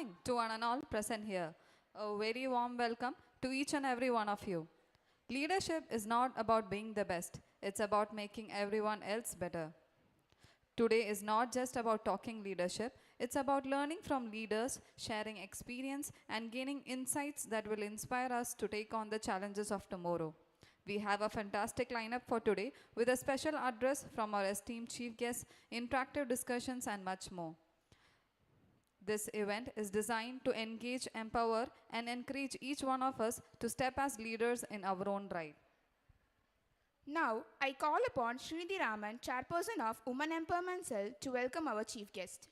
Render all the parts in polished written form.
morning to one and all present here. A very warm welcome to each and every one of you. Leadership is not about being the best, it's about making everyone else better. Today is not just about talking leadership, it's about learning from leaders, sharing experience, and gaining insights that will inspire us to take on the challenges of tomorrow. We have a fantastic lineup for today with a special address from our esteemed chief guests, interactive discussions, and much more. This event is designed to engage, empower, and encourage each one of us to step as leaders in our own right. Now, I call upon Srinidhi Raman, Chairperson of Women Empowerment Cell, to welcome our chief guest.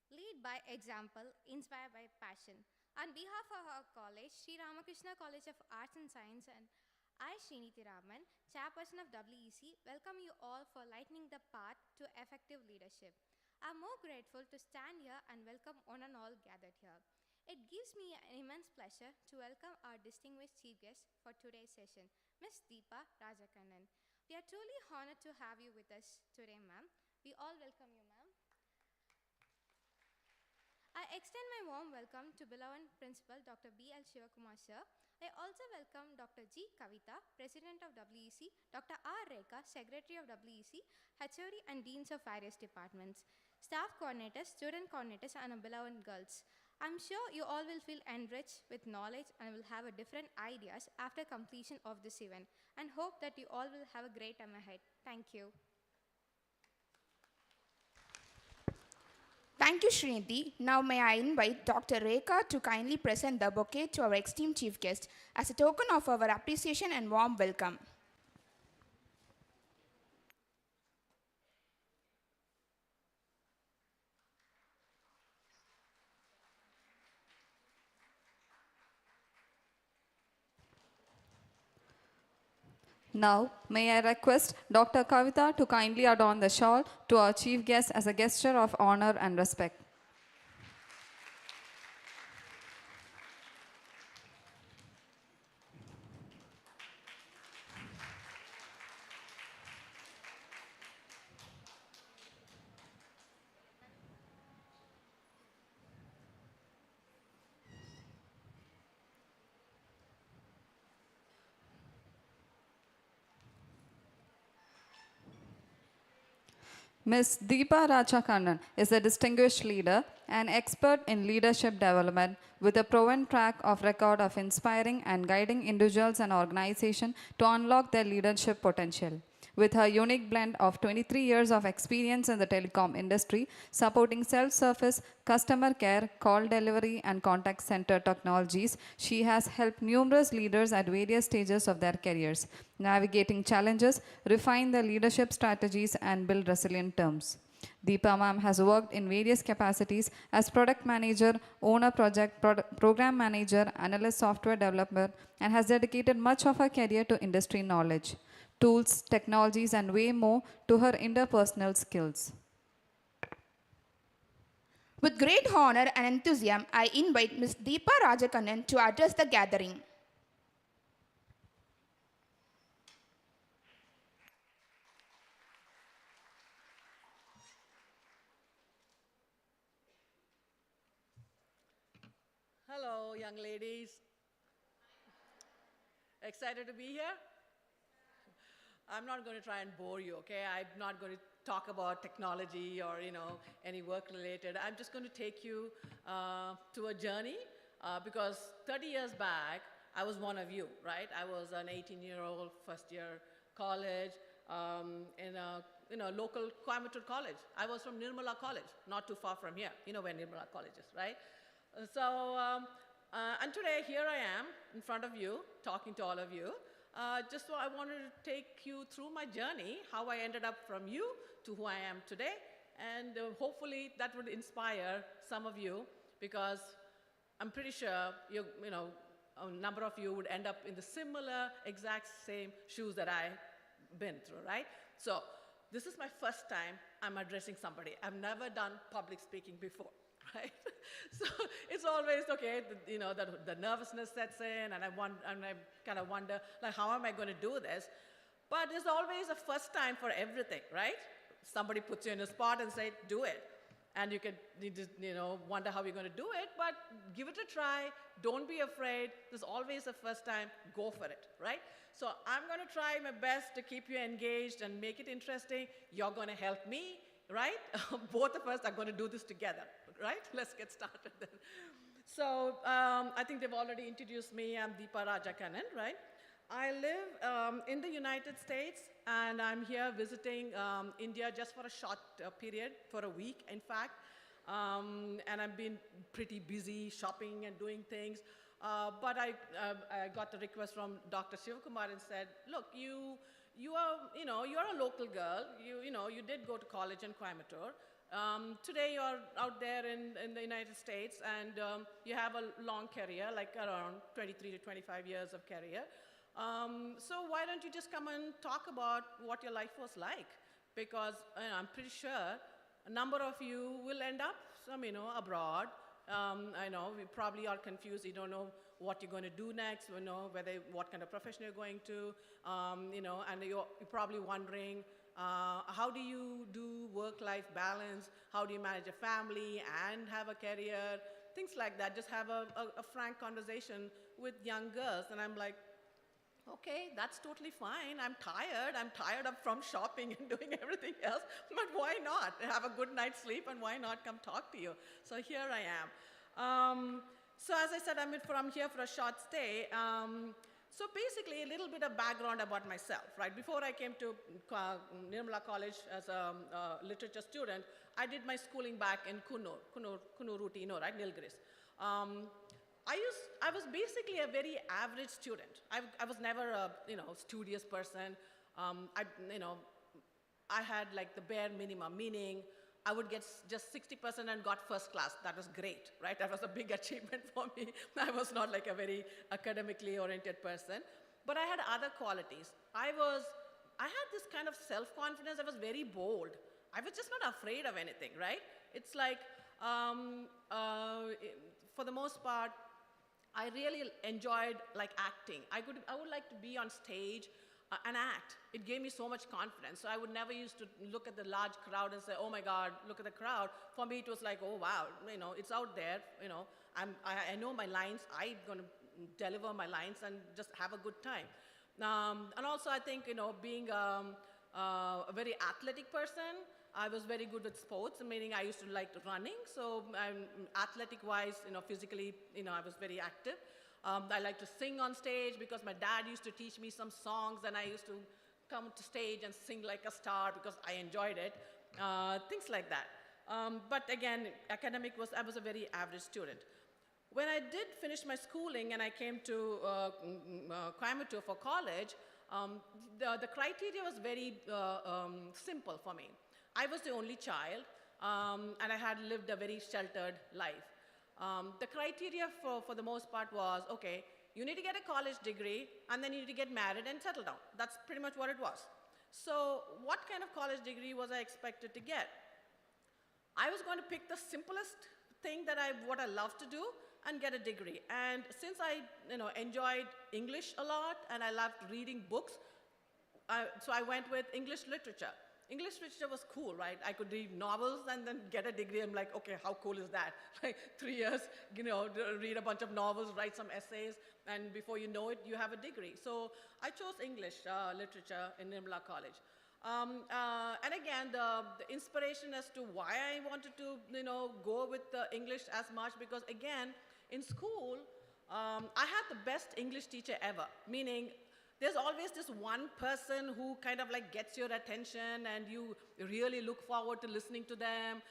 Lead by example, inspire by passion. On behalf of our college, Sri Ramakrishna College of Arts and Science, and I, Srinidhi Raman, Chairperson of WEC, welcome you all for lightening the path to effective leadership. I'm more grateful to stand here and welcome one and all gathered here. It gives me an immense pleasure to welcome our distinguished chief guest for today's session, Ms. Deepa Rajakannan. We are truly honored to have you with us today, ma'am. We all welcome you, ma'am. I extend my warm welcome to beloved Principal Dr. B.L. Shivakumar sir. I also welcome Dr. G. Kavita, President of WEC, Dr. R. Rekha, Secretary of WEC, HOD and Deans of various departments, staff coordinators, student coordinators, and our beloved girls. I'm sure you all will feel enriched with knowledge and will have different ideas after completion of this event, and hope that you all will have a great time ahead. Thank you. Thank you, Srinidhi. Now may I invite Dr. Rekha to kindly present the bouquet to our esteemed chief guest as a token of our appreciation and warm welcome. Now, may I request Dr. Kavita to kindly adorn the shawl to our chief guest as a gesture of honor and respect. Ms. Deepa Rajakannan is a distinguished leader and expert in leadership development with a proven track of record of inspiring and guiding individuals and organizations to unlock their leadership potential. With her unique blend of 23 years of experience in the telecom industry, supporting self-service, customer care, call delivery, and contact center technologies, she has helped numerous leaders at various stages of their careers, navigating challenges, refine their leadership strategies, and build resilient teams. Deepa ma'am has worked in various capacities as product manager, owner project, program manager, analyst software developer, and has dedicated much of her career to industry knowledge, tools, technologies, and way more to her interpersonal skills. With great honor and enthusiasm, I invite Ms. Deepa Rajakannan to address the gathering. Hello, young ladies. Excited to be here? I'm not going to try and bore you, okay? I'm not going to talk about technology or, any work related. I'm just going to take you to a journey because 30 years back, I was one of you, right? I was an 18-year-old first-year college in a local Coimbatore college. I was from Nirmala College, not too far from here. You know where Nirmala College is, right? And today, here I am in front of you, talking to all of you. Just so I wanted to take you through my journey, how I ended up from you to who I am today, and hopefully that would inspire some of you, because I'm pretty sure a number of you would end up in the similar, exact same shoes that I've been through, right? So this is my first time I'm addressing somebody. I've never done public speaking before. Right? So it's always, okay, the nervousness sets in, and I kind of wonder, like, how am I going to do this? But there's always a first time for everything, right? Somebody puts you in a spot and say, do it. And you just, wonder how you're going to do it, but give it a try. Don't be afraid. There's always a first time. Go for it, right? So I'm going to try my best to keep you engaged and make it interesting. You're going to help me, right? Both of us are going to do this together, right? Let's get started then. So I think they've already introduced me. I'm Deepa Rajakannan, right? I live in the United States, and I'm here visiting India just for a short period, for a week, in fact. And I've been pretty busy shopping and doing things. But I got a request from Dr. Shivakumar and said, look, you're a local girl. You did go to college in Coimbatore. Today you're out there in the United States, and you have a long career, like around 23 to 25 years of career. So why don't you just come and talk about what your life was like? Because I'm pretty sure a number of you will end up abroad. I know we probably are confused. You don't know what you're going to do next, what kind of profession you're going to, and you're probably wondering, how do you do work-life balance? How do you manage a family and have a career? Things like that. Just have a frank conversation with young girls. And I'm like, okay, that's totally fine. I'm tired from shopping and doing everything else, but why not? Have a good night's sleep, and why not come talk to you? So here I am. So as I said, I'm here for a short stay. So basically, a little bit of background about myself, right? Before I came to Nirmala College as a literature student, I did my schooling back in Kunnur Route, right, Nilgiris. I was basically a very average student. I was never a studious person. I had like the bare minimum, meaning I would get just 60% and got first class. That was great, right? That was a big achievement for me. I was not like a very academically oriented person, but I had other qualities. I had this kind of self-confidence. I was very bold. I was just not afraid of anything, right? It's like, for the most part, I really enjoyed like acting. I would like to be on stage and act. It gave me so much confidence. So I would never used to look at the large crowd and say, oh my God, look at the crowd. For me, it was like, oh wow, it's out there. I know my lines. I'm gonna deliver my lines and just have a good time. And also, I think being a very athletic person, I was very good with sports, meaning I used to like running. So athletic-wise, physically, I was very active. I like to sing on stage because my dad used to teach me some songs, and I used to come to stage and sing like a star because I enjoyed it. Things like that. But again, I was a very average student. When I did finish my schooling and I came to Coimbatore for college, the criteria was very simple for me. I was the only child, and I had lived a very sheltered life. The criteria for the most part was, okay, you need to get a college degree, and then you need to get married and settle down. That's pretty much what it was. So what kind of college degree was I expected to get? I was going to pick the simplest thing what I love to do and get a degree. And since I enjoyed English a lot and I loved reading books, so I went with English literature. English literature was cool, right? I could read novels and then get a degree. I'm like, okay, how cool is that? Like 3 years, read a bunch of novels, write some essays, and before you know it, you have a degree. So I chose English literature in Nirmala College. And again, the inspiration as to why I wanted to, go with the English as much, because again, in school, I had the best English teacher ever, meaning there's always this one person who kind of like gets your attention and you really look forward to listening to them,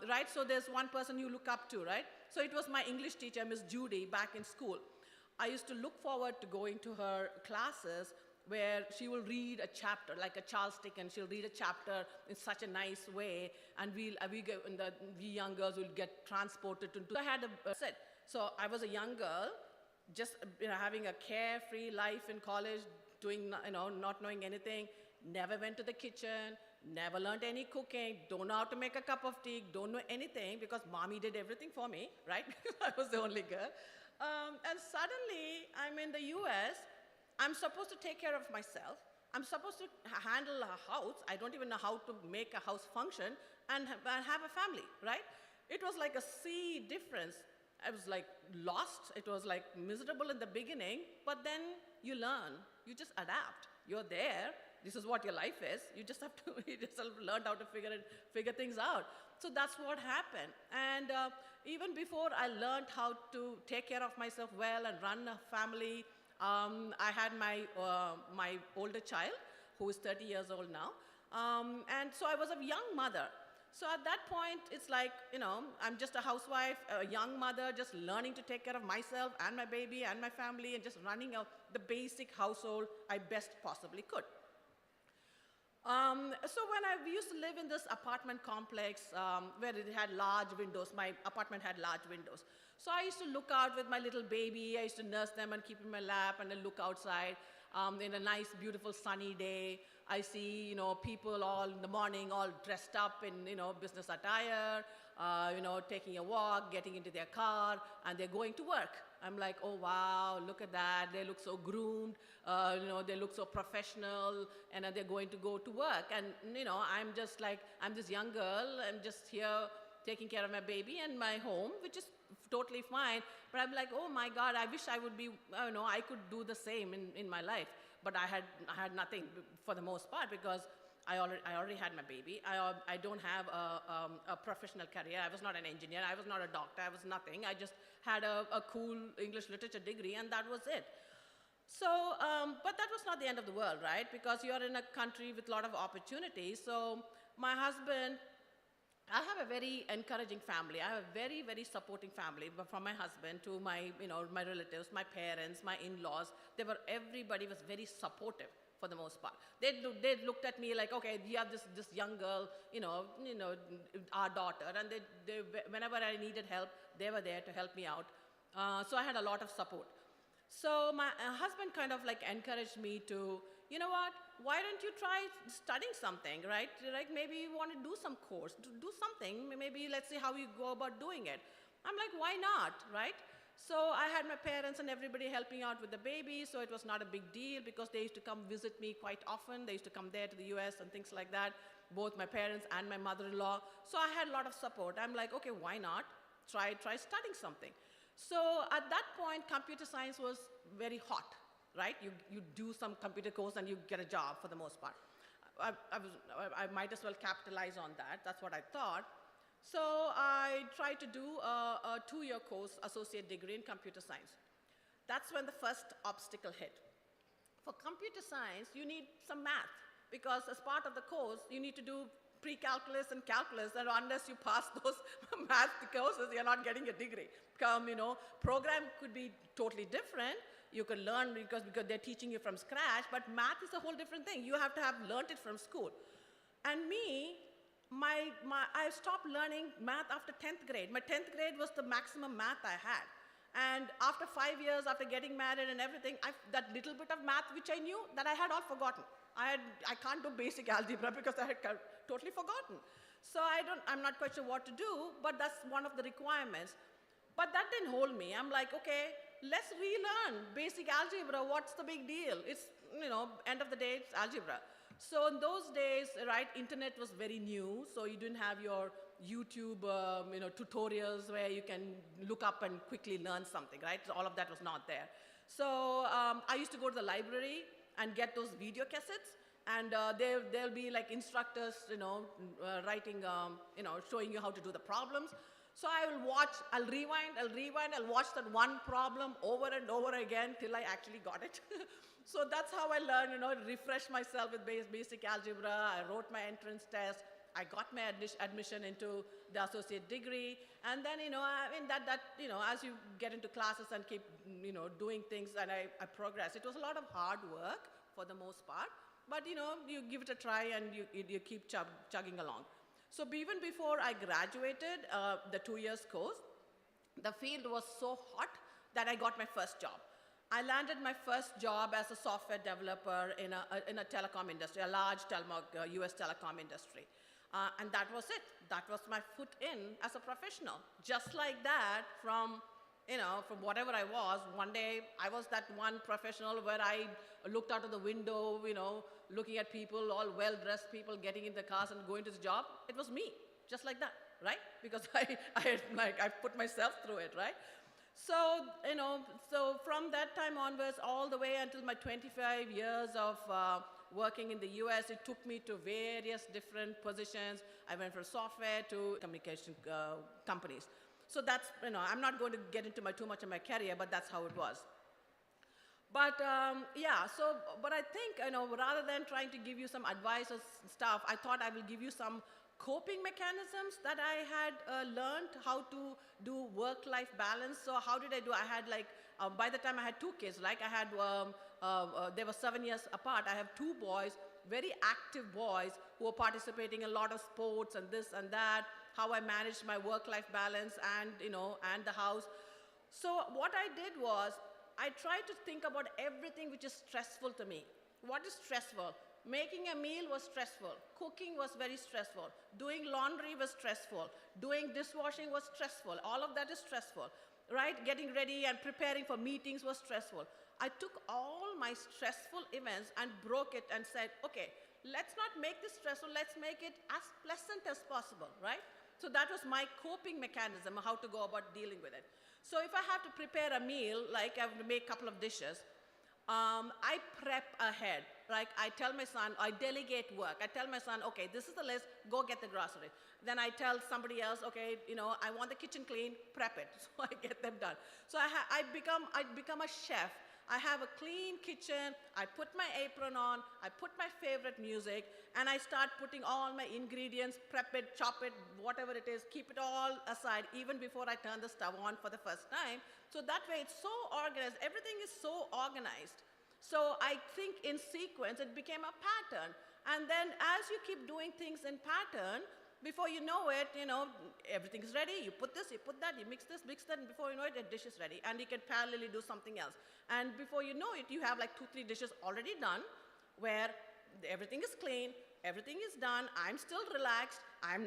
right? So there's one person you look up to, right? So it was my English teacher, Miss Judy, back in school. I used to look forward to going to her classes where she will read a chapter, like a Charles Dickens. She'll read a chapter in such a nice way, and we young girls will get transported to. I had a set. So I was a young girl, just having a carefree life in college, doing not knowing anything. Never went to the kitchen, never learned any cooking, don't know how to make a cup of tea, don't know anything because mommy did everything for me, right? I was the only girl. And suddenly, I'm in the US, I'm supposed to take care of myself. I'm supposed to handle a house. I don't even know how to make a house function and have a family, right? It was like a sea difference. I was like lost. It was like miserable in the beginning, but then you learn. You just adapt. You're there. This is what your life is. You just have to, you just have learned how to figure things out. So that's what happened. And even before I learned how to take care of myself well and run a family, I had my older child, who is 30 years old now. And so I was a young mother. So at that point, it's like, I'm just a housewife, a young mother, just learning to take care of myself and my baby and my family and just running the basic household I best possibly could. So when we used to live in this apartment complex where it had large windows, my apartment had large windows. So I used to look out with my little baby. I used to nurse them and keep in my lap and then look outside. In a nice, beautiful, sunny day, I see, people all in the morning, all dressed up in, business attire, taking a walk, getting into their car, and they're going to work. I'm like, oh, wow, look at that. They look so groomed. They look so professional, and they're going to go to work. And, I'm just like, I'm this young girl. I'm just here taking care of my baby and my home, which is totally fine. But I'm like, oh, my God, I wish I would be, I could do the same in my life. But I had nothing for the most part because I already had my baby. I don't have a professional career. I was not an engineer. I was not a doctor. I was nothing. I just had a cool English literature degree, and that was it. So, but that was not the end of the world, right? Because you're in a country with a lot of opportunities. So my husband, I have a very encouraging family. I have a very, very supporting family, from my husband to my, my relatives, my parents, my in-laws. Everybody was very supportive for the most part. They looked at me like, okay, you have this young girl, our daughter, and they whenever I needed help, they were there to help me out. So I had a lot of support. So my husband kind of like encouraged me to, you know what, why don't you try studying something, right? Like maybe you want to do some course, do something, maybe let's see how you go about doing it. I'm like, why not, right? So I had my parents and everybody helping out with the baby, so it was not a big deal because they used to come visit me quite often. They used to come there to the US and things like that, both my parents and my mother-in-law. So I had a lot of support. I'm like, okay, why not? Try studying something. So at that point, computer science was very hot, right? You do some computer course and you get a job for the most part. I might as well capitalize on that. That's what I thought. So I tried to do a 2-year course, associate degree in computer science. That's when the first obstacle hit. For computer science, you need some math because as part of the course, you need to do pre-calculus and calculus, and unless you pass those math courses, you're not getting a degree. Program could be totally different. You can learn because they're teaching you from scratch, but math is a whole different thing. You have to have learned it from school. And me, I stopped learning math after 10th grade. My 10th grade was the maximum math I had. And after 5 years, after getting married and everything, that little bit of math which I knew, that I had all forgotten. I can't do basic algebra because I had totally forgotten. So I'm not quite sure what to do, but that's one of the requirements. But that didn't hold me. I'm like, okay, let's relearn basic algebra. What's the big deal? It's, end of the day, it's algebra. So in those days, right, internet was very new, so you didn't have your YouTube, tutorials where you can look up and quickly learn something, right? So all of that was not there. So I used to go to the library and get those video cassettes, and there'll be like instructors, writing, showing you how to do the problems. So I'll rewind, I'll watch that one problem over and over again till I actually got it. So that's how I learned, refresh myself with basic algebra. I wrote my entrance test. I got my admission into the associate degree. And then, as you get into classes and keep, doing things, and I progress. It was a lot of hard work for the most part, but, you give it a try and you keep chugging along. So even before I graduated the 2 years course, the field was so hot that I got my first job. I landed my first job as a software developer in a telecom industry, a large US telecom industry. And that was it. That was my foot in as a professional. Just like that, from whatever I was, one day I was that one professional where I looked out of the window, looking at people, all well-dressed people getting in the cars and going to the job. It was me, just like that, right? Because I put myself through it, right? So, so from that time onwards, all the way until my 25 years of working in the US, it took me to various different positions. I went from software to communication companies. So that's, I'm not going to get into too much of my career, but that's how it was. But yeah, but I think, rather than trying to give you some advice or stuff, I thought I will give you some coping mechanisms that I had learned how to do work-life balance. So how did I do? I had by the time I had 2 kids, I had, they were 7 years apart. I have 2 boys, very active boys who were participating in a lot of sports and this and that, how I managed my work-life balance and, and the house. So what I did was, I tried to think about everything which is stressful to me. What is stressful? Making a meal was stressful. Cooking was very stressful. Doing laundry was stressful. Doing dishwashing was stressful. All of that is stressful, right? Getting ready and preparing for meetings was stressful. I took all my stressful events and broke it and said, okay, let's not make this stressful, let's make it as pleasant as possible, right? So that was my coping mechanism, how to go about dealing with it. So if I have to prepare a meal, I have to make a couple of dishes, I prep ahead. I tell my son, I delegate work. I tell my son, okay, this is the list, go get the grocery. Then I tell somebody else, okay, I want the kitchen clean, prep it. So I get them done. So I become a chef. I have a clean kitchen, I put my apron on, I put my favorite music, and I start putting all my ingredients, prep it, chop it, whatever it is, keep it all aside, even before I turn the stove on for the first time. So that way it's so organized, everything is so organized. So I think in sequence, it became a pattern. And then as you keep doing things in pattern, before you know it, everything's ready. You put this, you put that, you mix this, mix that, and before you know it, a dish is ready. And you can parallelly do something else. And before you know it, you have 2, 3 dishes already done, where everything is clean, everything is done, I'm still relaxed,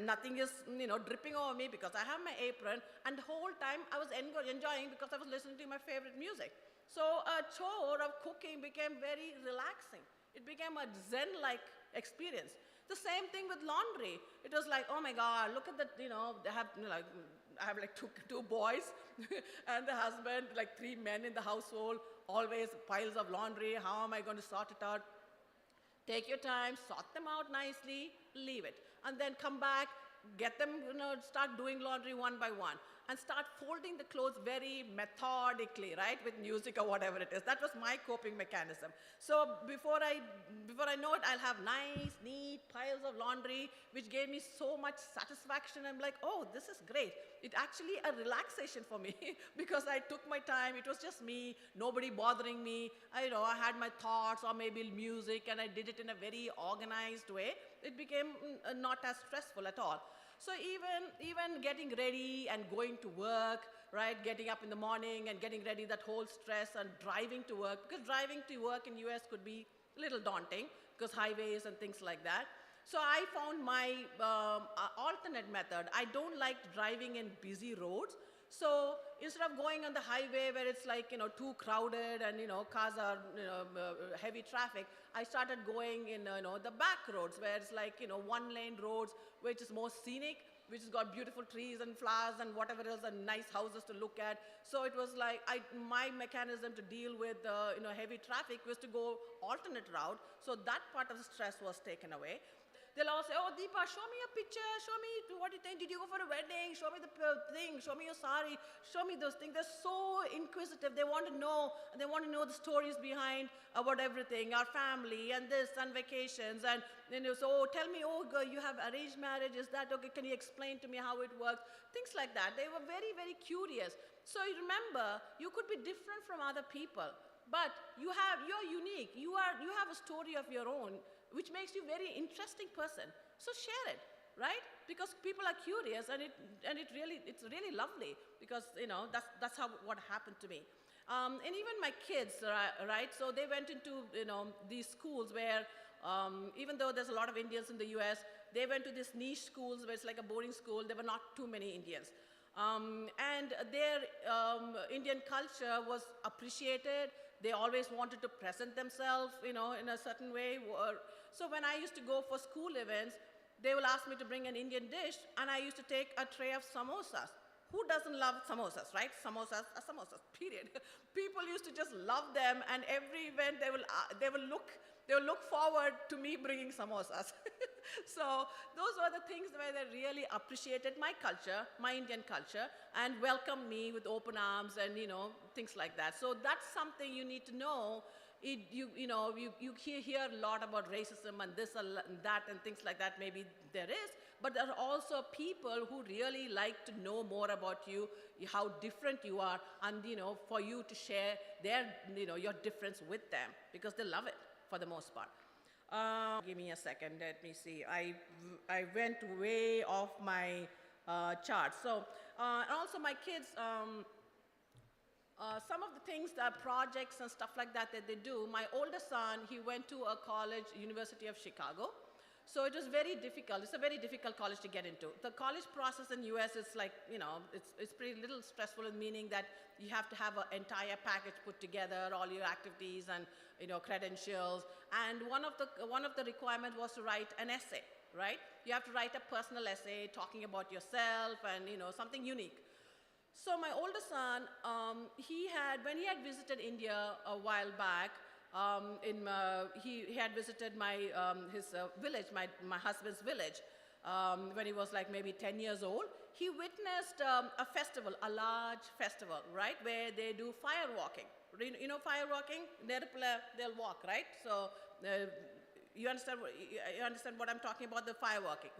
nothing is, dripping over me because I have my apron, and the whole time I was enjoying because I was listening to my favorite music. So a chore of cooking became very relaxing. It became a Zen-like experience. The same thing with laundry. It was oh my God, look at that, they have, I have 2 boys and the husband, 3 men in the household, always piles of laundry. How am I going to sort it out? Take your time, sort them out nicely, leave it. And then come back, get them, start doing laundry one by one. And start folding the clothes very methodically, right, with music or whatever it is. That was my coping mechanism. So before I know it, I'll have nice, neat piles of laundry, which gave me so much satisfaction. I'm oh, this is great. It actually a relaxation for me because I took my time. It was just me, nobody bothering me. I had my thoughts or maybe music, and I did it in a very organized way. It became not as stressful at all. So even getting ready and going to work, right, getting up in the morning and getting ready, that whole stress, and driving to work, because driving to work in US could be a little daunting because highways and things like that. So I found my alternate method. I don't like driving in busy roads. So instead of going on the highway where it's too crowded and cars are heavy traffic, I started going in the back roads where it's 1-lane roads, which is more scenic, which has got beautiful trees and flowers and whatever else, and nice houses to look at. So it was my mechanism to deal with heavy traffic was to go alternate route. So that part of the stress was taken away. They'll all say, oh, Deepa, show me a picture, show me what you think, did you go for a wedding, show me the thing, show me your sari, show me those things. They're so inquisitive, they want to know the stories behind about everything, our family and this and vacations, and so tell me, oh, girl, you have arranged marriage, is that okay, can you explain to me how it works, things like that. They were very, very curious. So you remember, you could be different from other people, but you're unique, you have a story of your own, which makes you a very interesting person. So share it, right? Because people are curious, and it's really lovely because that's what happened to me. And even my kids, right? So they went into, these schools where, even though there's a lot of Indians in the US, they went to these niche schools where it's like a boarding school. There were not too many Indians. And their Indian culture was appreciated. They always wanted to present themselves, in a certain way. So when I used to go for school events, they will ask me to bring an Indian dish, and I used to take a tray of samosas. Who doesn't love samosas, right? Samosas are samosas, period. People used to just love them, and every event they will look forward to me bringing samosas. So those were the things where they really appreciated my culture, my Indian culture, and welcomed me with open arms and, things like that. So that's something you need to know. You hear a lot about racism and this and that and things like that. Maybe there is, but there are also people who really like to know more about you, how different you are, and for you to share your difference with them, because they love it for the most part. Give me a second. Let me see. I went way off my chart. So and also my kids. Some of the things, the projects and stuff like that they do, my older son, he went to a college, University of Chicago. So it was very difficult. It's a very difficult college to get into. The college process in US is like, it's pretty little stressful, in meaning that you have to have an entire package put together, all your activities and, credentials. And one of the requirements was to write an essay, right? You have to write a personal essay talking about yourself and, something unique. So my older son, when he had visited India a while back, he had visited his village, my husband's village, when he was like maybe 10 years old. He witnessed a festival, a large festival, right, where they do fire walking. Fire walking? They'll walk, right? So you understand what I'm talking about, the fire walking.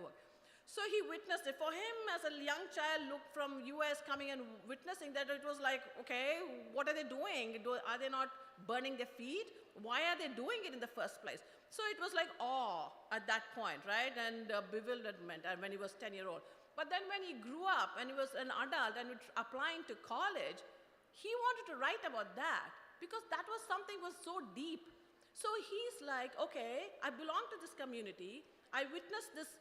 So he witnessed it. For him, as a young child, looked from US coming and witnessing that, it was like, okay, what are they doing? Are they not burning their feet? Why are they doing it in the first place? So it was like awe at that point, right? And bewilderment when he was 10-year-old. But then when he grew up and he was an adult and applying to college, he wanted to write about that, because that was something was so deep. So he's like, okay, I belong to this community. I witnessed this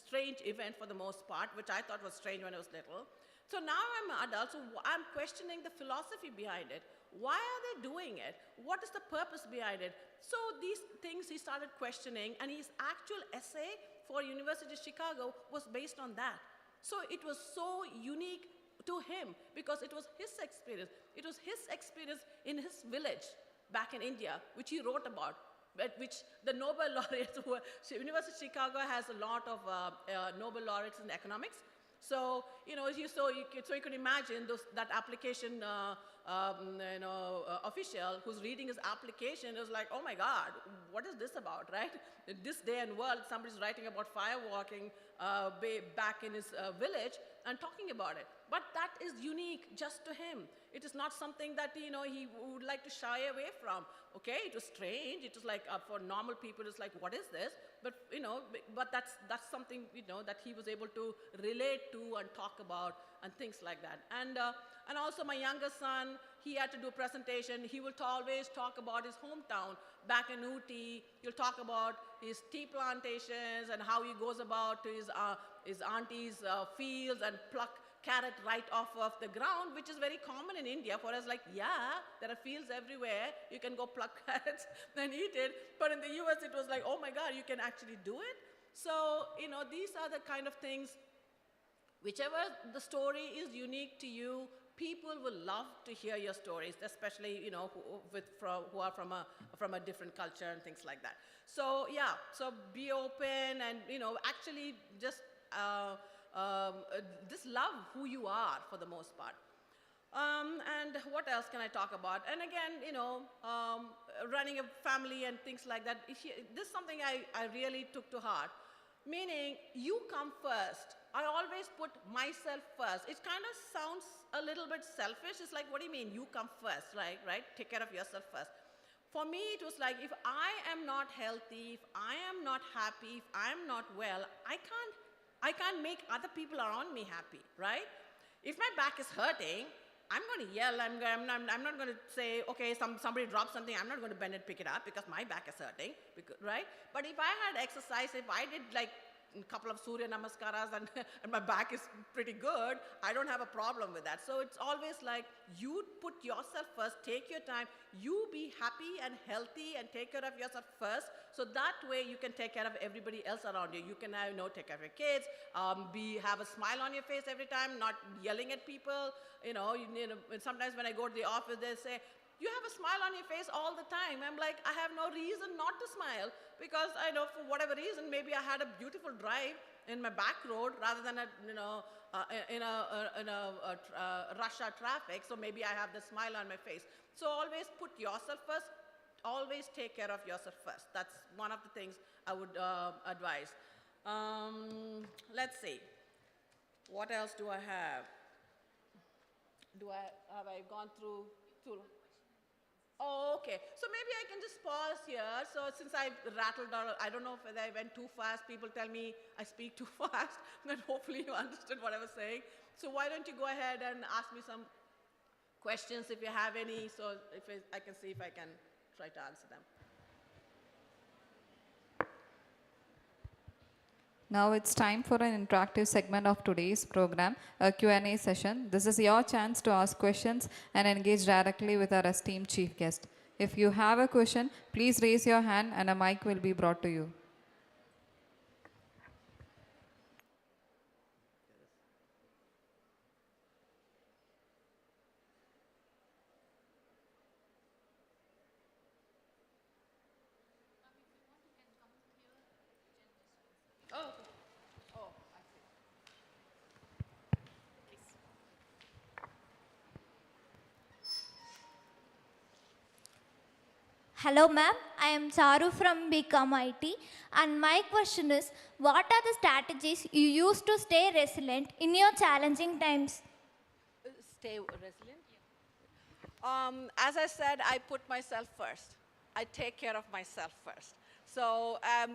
strange event for the most part, which I thought was strange when I was little. So now I'm an adult, so I'm questioning the philosophy behind it. Why are they doing it? What is the purpose behind it? So these things he started questioning, and his actual essay for University of Chicago was based on that. So it was so unique to him, because it was his experience. It was his experience in his village back in India, which he wrote about. Which the Nobel laureates University of Chicago has a lot of Nobel laureates in economics. So, you could imagine that application official who's reading his application is like, oh my God, what is this about, right? In this day and world, somebody's writing about fire walking back in his village and talking about it. But that is unique just to him. It is not something that, he would like to shy away from. Okay, it was strange. It was like, for normal people, it's like, what is this? But, but that's something, that he was able to relate to and talk about and things like that. And also my younger son, he had to do a presentation. He will always talk about his hometown back in Ooty. He'll talk about his tea plantations and how he goes about to his auntie's fields and pluck carrot right off of the ground, which is very common in India. For us, like, yeah, there are fields everywhere. You can go pluck carrots and eat it. But in the US, it was like, oh my God, you can actually do it. So, these are the kind of things, whichever the story is unique to you, people will love to hear your stories, especially, who are from a different culture and things like that. So, yeah, so be open and, actually just just love who you are for the most part. And what else can I talk about? And again, running a family and things like that. This is something I really took to heart. Meaning, you come first. I always put myself first. It kind of sounds a little bit selfish. It's like, what do you mean? You come first, right? Take care of yourself first. For me, it was like, if I am not healthy, if I am not happy, if I am not well, I can't make other people around me happy, right? If my back is hurting, I'm going to yell. I'm not going to say, okay, somebody dropped something. I'm not going to bend and pick it up because my back is hurting, right? But if I had exercise, if I did like a couple of Surya Namaskaras and, and my back is pretty good, I don't have a problem with that. So it's always like you put yourself first, take your time, you be happy and healthy and take care of yourself first. So that way you can take care of everybody else around you. You can take care of your kids, have a smile on your face every time, not yelling at people. Sometimes when I go to the office, they say, you have a smile on your face all the time. I'm like, I have no reason not to smile because I know for whatever reason, maybe I had a beautiful drive in my back road rather than in a rush hour traffic. So maybe I have the smile on my face. So always put yourself first. Always take care of yourself first. That's one of the things I would advise. Let's see. What else do I have? Have I gone through? Oh, okay. So maybe I can just pause here. So since I rattled on, I don't know if I went too fast. People tell me I speak too fast, but hopefully you understood what I was saying. So why don't you go ahead and ask me some questions if you have any, so if I can see if I can try to answer them. Now it's time for an interactive segment of today's program, a Q&A session. This is your chance to ask questions and engage directly with our esteemed chief guest. If you have a question, please raise your hand and a mic will be brought to you. Hello ma'am, I am Charu from BCom IT and my question is, what are the strategies you use to stay resilient in your challenging times? Stay resilient? As I said, I put myself first. I take care of myself first. So, I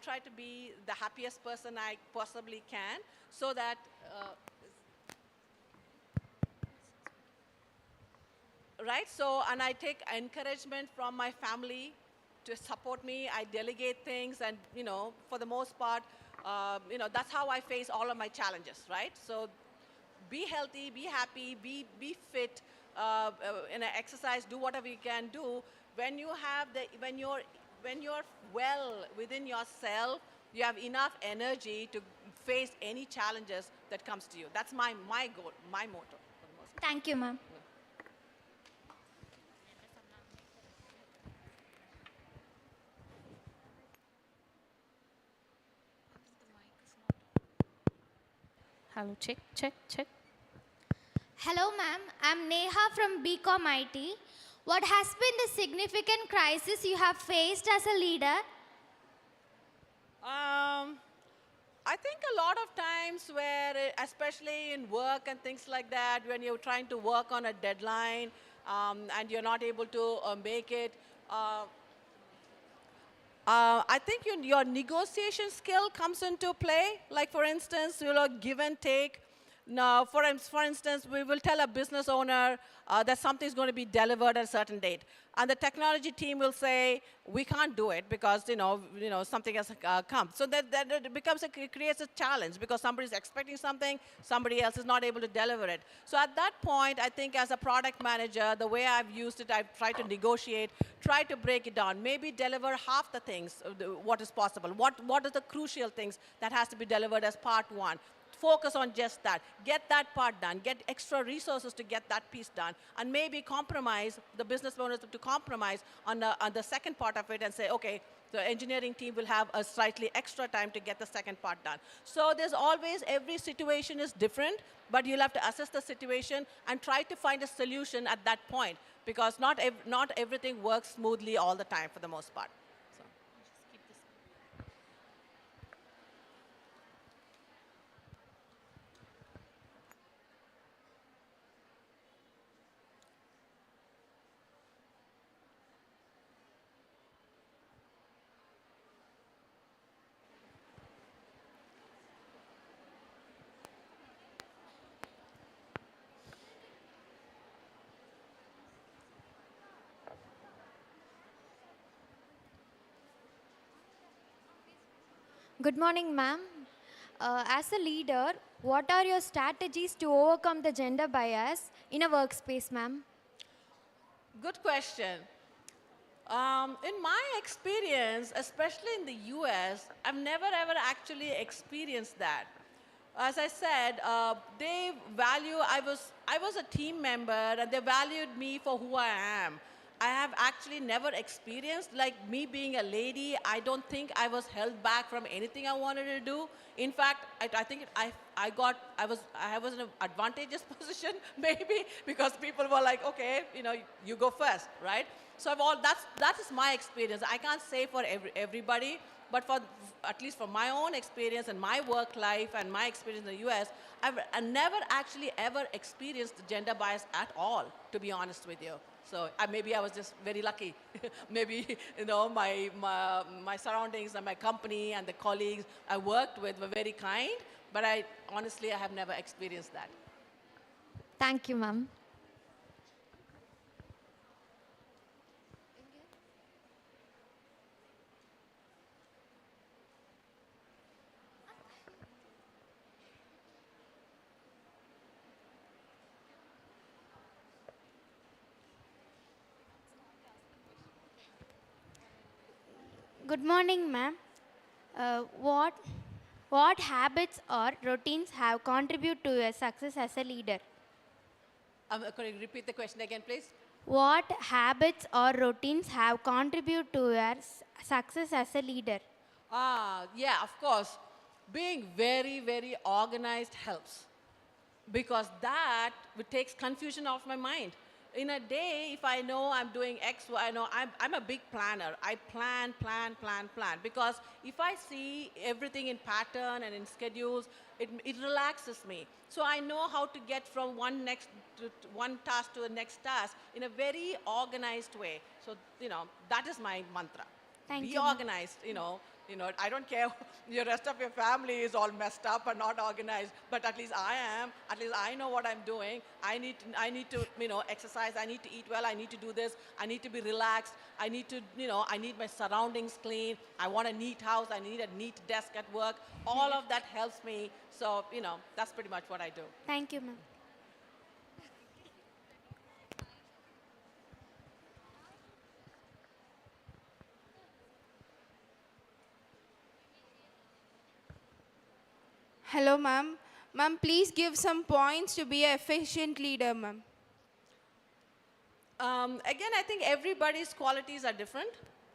try to be the happiest person I possibly can so that right? So, and I take encouragement from my family to support me. I delegate things and, for the most part, that's how I face all of my challenges, right? So be healthy, be happy, be fit, exercise, do whatever you can do. When you're well within yourself, you have enough energy to face any challenges that comes to you. That's my goal, my motto. For the most part. Thank you ma'am. Hello, check. Hello ma'am, I am Neha from BCom IT. What has been the significant crisis you have faced as a leader? I think a lot of times where, especially in work and things like that, when you're trying to work on a deadline and you're not able to make it, I think your negotiation skill comes into play. Like for instance, give and take. Now, for instance, we will tell a business owner that something's going to be delivered at a certain date. And the technology team will say, we can't do it because, something has come. So that it creates a challenge because somebody's expecting something, somebody else is not able to deliver it. So at that point, I think as a product manager, the way I've used it, I've tried to negotiate, try to break it down, maybe deliver half the things, what is possible. What are the crucial things that has to be delivered as part one? Focus on just that. Get that part done. Get extra resources to get that piece done. And maybe compromise, the business owners to compromise on the second part of it and say, okay, the engineering team will have a slightly extra time to get the second part done. So there's always, every situation is different, but you'll have to assess the situation and try to find a solution at that point because not everything works smoothly all the time for the most part. Good morning, ma'am. As a leader, what are your strategies to overcome the gender bias in a workspace, ma'am? Good question. In my experience, especially in the US, I've never ever actually experienced that. As I said, they value, I was a team member and they valued me for who I am. I have actually never experienced, like me being a lady, I don't think I was held back from anything I wanted to do. In fact, I think I was in an advantageous position maybe because people were like, okay, you go first, right? So that is my experience. I can't say for everybody, but for at least for my own experience and my work life and my experience in the US, I never actually ever experienced gender bias at all, to be honest with you. So maybe I was just very lucky. Maybe my surroundings and my company and the colleagues I worked with were very kind, but honestly I have never experienced that. Thank you, ma'am. Good morning, ma'am. What habits or routines have contributed to your success as a leader? Could you repeat the question again, please? What habits or routines have contributed to your success as a leader? Yeah, of course. Being very, very organized helps because that takes confusion off my mind. In a day, if I know I'm doing X, Y, I'm a big planner. I plan, because if I see everything in pattern and in schedules, it relaxes me. So I know how to get from one task to the next task in a very organized way. So, that is my mantra. Thank Be you. organized, I don't care the rest of your family is all messed up and not organized, but at least I am. At least I know what I'm doing. I need to exercise. I need to eat well. I need to do this. I need to be relaxed. I need to, I need my surroundings clean. I want a neat house. I need a neat desk at work. All of that helps me. So, that's pretty much what I do. Thank you, ma'am. Hello, ma'am. Ma'am, please give some points to be an efficient leader, ma'am. Again, I think everybody's qualities are different,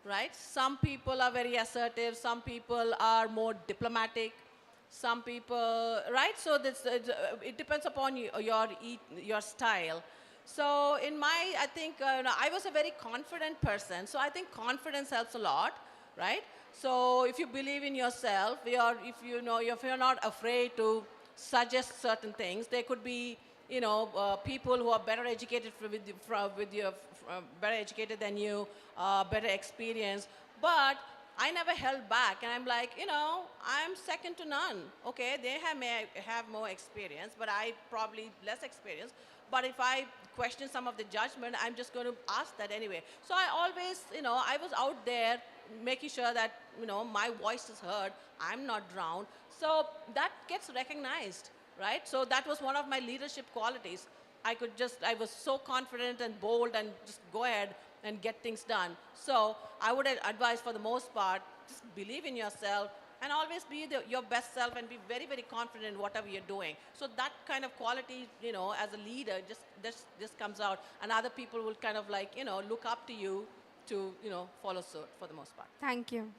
right? Some people are very assertive. Some people are more diplomatic. Some people, right? So it depends upon your style. So I think I was a very confident person. So I think confidence helps a lot, right? So if you believe in yourself, if you're not afraid to suggest certain things, there could be people who are better educated better educated than you, better experience. But I never held back, and I'm like, I'm second to none. Okay, they may have more experience, but I probably less experience. But if I question some of the judgment, I'm just going to ask that anyway. So I always, I was out there making sure that, my voice is heard. I'm not drowned. So that gets recognized, right? So that was one of my leadership qualities. I was so confident and bold and just go ahead and get things done. So I would advise, for the most part, just believe in yourself and always be your best self and be very, very confident in whatever you're doing. So that kind of quality, as a leader, just comes out, and other people will kind of like, look up to you to, follow suit for the most part. Thank you.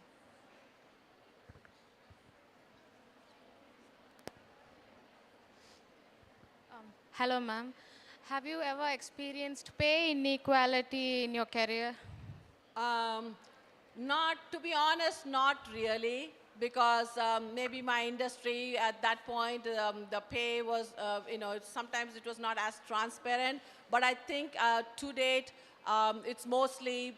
Hello, ma'am. Have you ever experienced pay inequality in your career? To be honest, not really, because maybe my industry at that point, the pay was, sometimes it was not as transparent. But I think to date, it's mostly,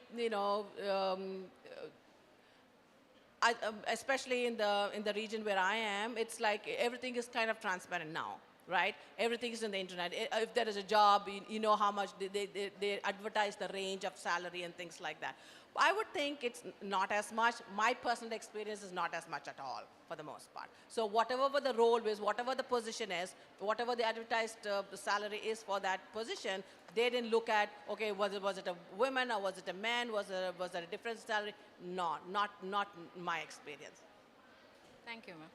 especially in the region where I am, it's like everything is kind of transparent now. right? Everything is in the internet. If there is a job, you know how much they advertise the range of salary and things like that. I would think it's not as much. My personal experience is not as much at all, for the most part. So whatever the role is, whatever the position is, whatever the advertised the salary is for that position, they didn't look at, okay, was it a woman or was it a man? Was there a different salary? No, not my experience. Thank you, ma'am.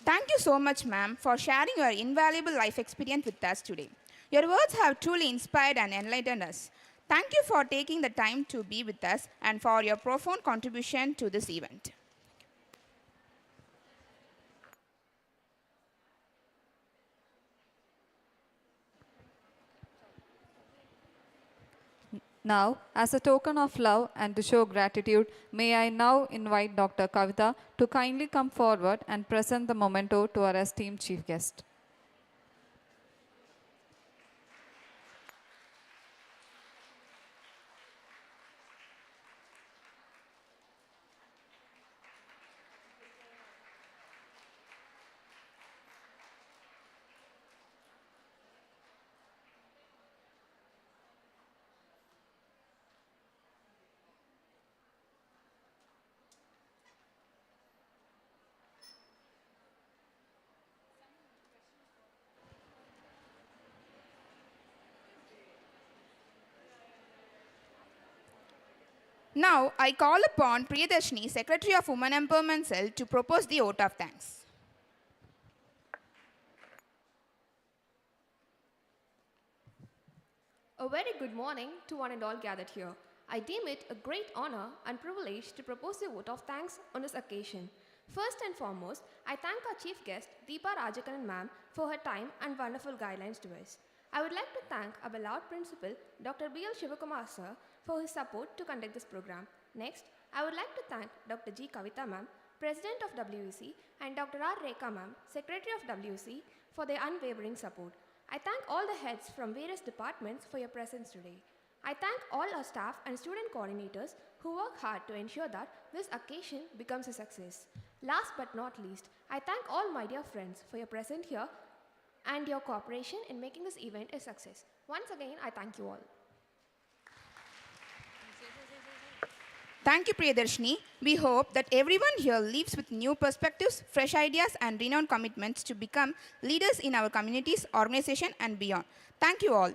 Thank you so much, ma'am, for sharing your invaluable life experience with us today. Your words have truly inspired and enlightened us. Thank you for taking the time to be with us and for your profound contribution to this event. Now, as a token of love and to show gratitude, may I now invite Dr. Kavita to kindly come forward and present the memento to our esteemed chief guest. Now, I call upon Priyadarshini, Secretary of Women Empowerment Cell, to propose the vote of thanks. A very good morning to one and all gathered here. I deem it a great honor and privilege to propose a vote of thanks on this occasion. First and foremost, I thank our chief guest, Deepa Rajakannan ma'am, for her time and wonderful guidelines to us. I would like to thank our beloved principal, Dr. B.L. Shivakumar sir, for his support to conduct this program. Next, I would like to thank Dr. G. Kavita ma'am, President of WEC, and Dr. R. Rekha ma'am, Secretary of WEC, for their unwavering support. I thank all the heads from various departments for your presence today. I thank all our staff and student coordinators who work hard to ensure that this occasion becomes a success. Last but not least, I thank all my dear friends for your presence here and your cooperation in making this event a success. Once again, I thank you all. Thank you, Priyadarshini. We hope that everyone here leaves with new perspectives, fresh ideas, and renowned commitments to become leaders in our communities, organization, and beyond. Thank you all.